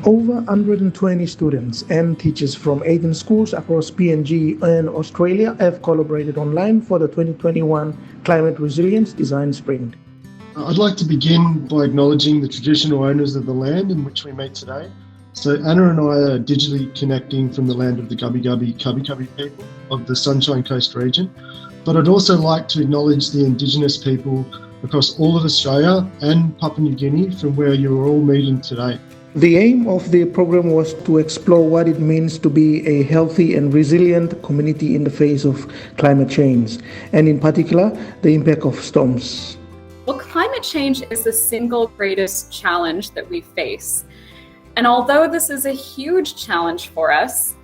Over 120 students and teachers from 18 schools across PNG and Australia have collaborated online for the 2021 Climate Resilience Design Sprint. I'd like to begin by acknowledging the traditional owners of the land in which we meet today. So Anna and I are digitally connecting from the land of the Gubbi Gubbi Cubbi Cubbi people of the Sunshine Coast region. But I'd also like to acknowledge the Indigenous people across all of Australia and Papua New Guinea from where you're all meeting today. The aim of the program was to explore what it means to be a healthy and resilient community in the face of climate change, and in particular, the impact of storms. Well, climate change is the single greatest challenge that we face. And although this is a huge challenge for us,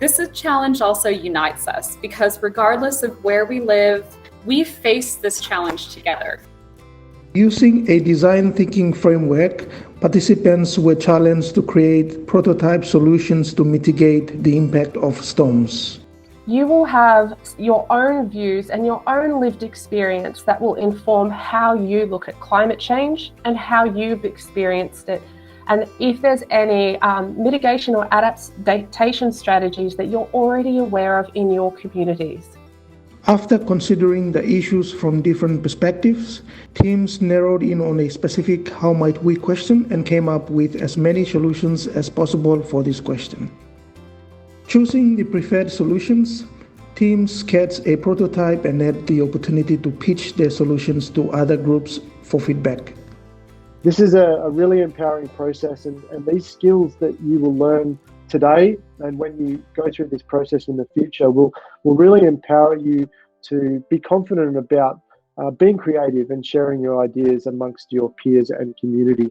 this challenge also unites us because regardless of where we live, we face this challenge together. Using a design thinking framework, participants were challenged to create prototype solutions to mitigate the impact of storms. You will have your own views and your own lived experience that will inform how you look at climate change and how you've experienced it. And if there's any mitigation or adaptation strategies that you're already aware of in your communities. After considering the issues from different perspectives, teams narrowed in on a specific how might we question and came up with as many solutions as possible for this question. Choosing the preferred solutions, teams sketched a prototype and had the opportunity to pitch their solutions to other groups for feedback. This is a really empowering process, and these skills that you will learn today and when you go through this process in the future will really empower you to be confident about being creative and sharing your ideas amongst your peers and community.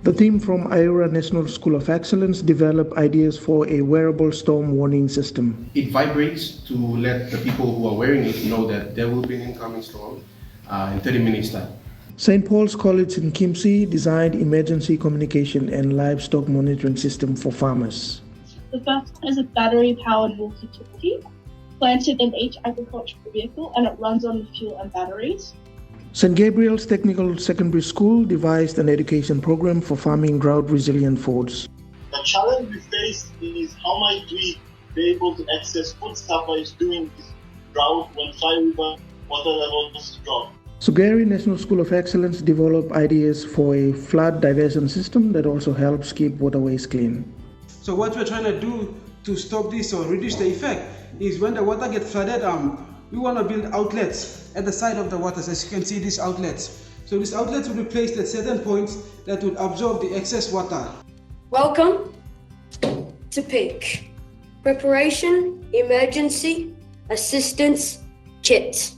The team from Ayura National School of Excellence developed ideas for a wearable storm warning system. It vibrates to let the people who are wearing it know that there will be an incoming storm in 30 minutes time. St. Paul's College in Kimsey designed emergency communication and livestock monitoring system for farmers. The first is a battery-powered walkie-talkie planted in each agricultural vehicle, and it runs on fuel and batteries. St. Gabriel's Technical Secondary School devised an education program for farming drought-resilient foods. The challenge we face is how might we be able to access food supplies during this drought when Fly River water levels drop. Sugary National School of Excellence developed ideas for a flood diversion system that also helps keep waterways clean. So what we're trying to do to stop this or reduce the effect is when the water gets flooded, we want to build outlets at the side of the waters, as you can see these outlets. So these outlets will be placed at certain points that would absorb the excess water. Welcome to PEAK. Preparation, Emergency, Assistance, Kits.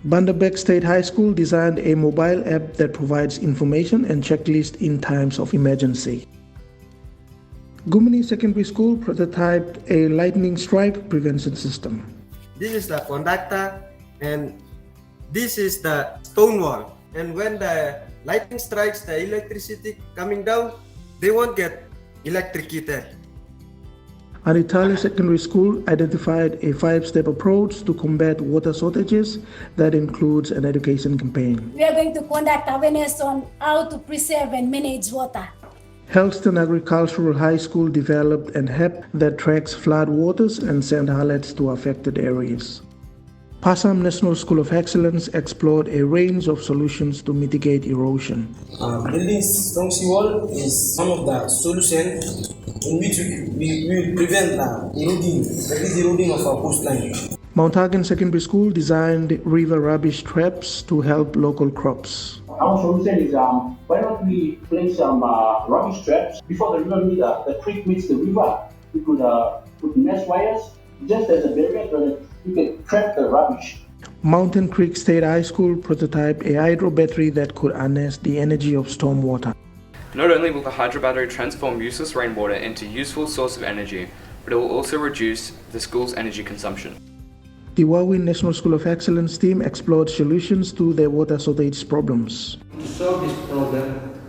Bundaberg State High School designed a mobile app that provides information and checklists in times of emergency. Gumini Secondary School prototyped a lightning strike prevention system. This is the conductor and this is the stone wall. And when the lightning strikes, the electricity coming down, they won't get electrocuted. Aritali Secondary School identified a 5-step approach to combat water shortages that includes an education campaign. We are going to conduct awareness on how to preserve and manage water. Helston Agricultural High School developed an app that tracks flood waters and sends alerts to affected areas. Passam National School of Excellence explored a range of solutions to mitigate erosion. Building strong seawall is one of the solutions in which we will prevent the eroding of our coastline. Mount Hagen Secondary School designed river rubbish traps to help local crops. Our solution is why not we place some rubbish traps before the creek meets the river. We could put mesh wires just as a barrier so that you can trap the rubbish. Mountain Creek State High School prototyped a hydro battery that could harness the energy of storm water. Not only will the hydro battery transform useless rainwater into a useful source of energy, but it will also reduce the school's energy consumption. The Wawin National School of Excellence team explored solutions to their water shortage problems. To solve this problem,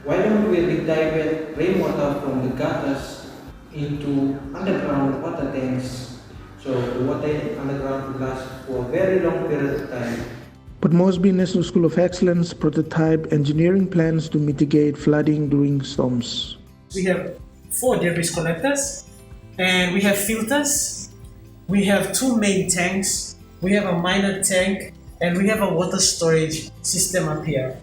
why don't we redirect rainwater from the gutters into underground water tanks, so the water underground will last for a very long period of time. Port Moresby National School of Excellence prototype engineering plans to mitigate flooding during storms. We have 4 debris collectors, and we have filters. We have 2 main tanks. We have a minor tank, and we have a water storage system up here.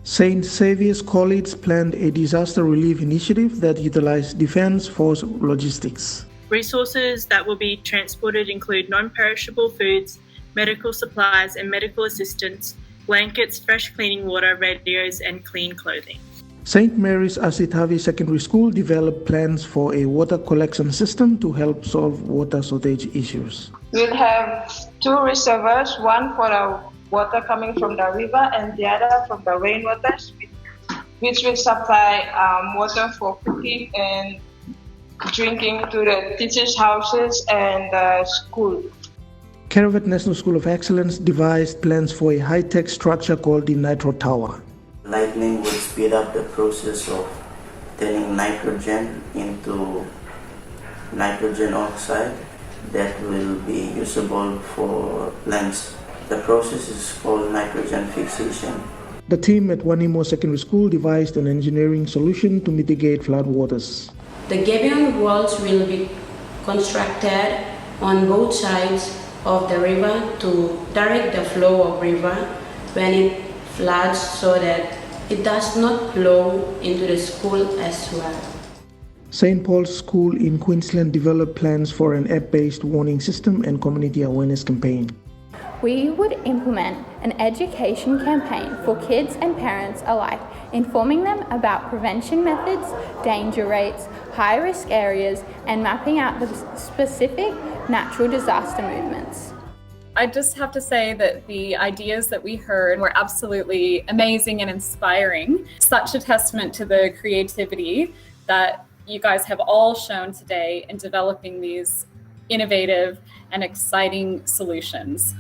St. Xavier's College planned a disaster relief initiative that utilized Defence Force logistics. Resources that will be transported include non-perishable foods, medical supplies and medical assistance, blankets, fresh cleaning water, radios and clean clothing. St. Mary's Asitavi Secondary School developed plans for a water collection system to help solve water shortage issues. We'll have 2 reservoirs, one for the water coming from the river and the other from the rainwaters, which will supply water for cooking and drinking to the teachers' houses and the school. Caravat National School of Excellence devised plans for a high-tech structure called the Nitro Tower. Lightning will speed up the process of turning nitrogen into nitrogen oxide that will be usable for lamps. The process is called nitrogen fixation. The team at Wanimo Secondary School devised an engineering solution to mitigate floodwaters. The gabion walls will be constructed on both sides of the river to direct the flow of river when it floods so that it does not flow into the school as well. St. Paul's School in Queensland developed plans for an app-based warning system and community awareness campaign. We would implement an education campaign for kids and parents alike, informing them about prevention methods, danger rates, high-risk areas, and mapping out the specific natural disaster movements. I just have to say that the ideas that we heard were absolutely amazing and inspiring. Such a testament to the creativity that you guys have all shown today in developing these innovative and exciting solutions.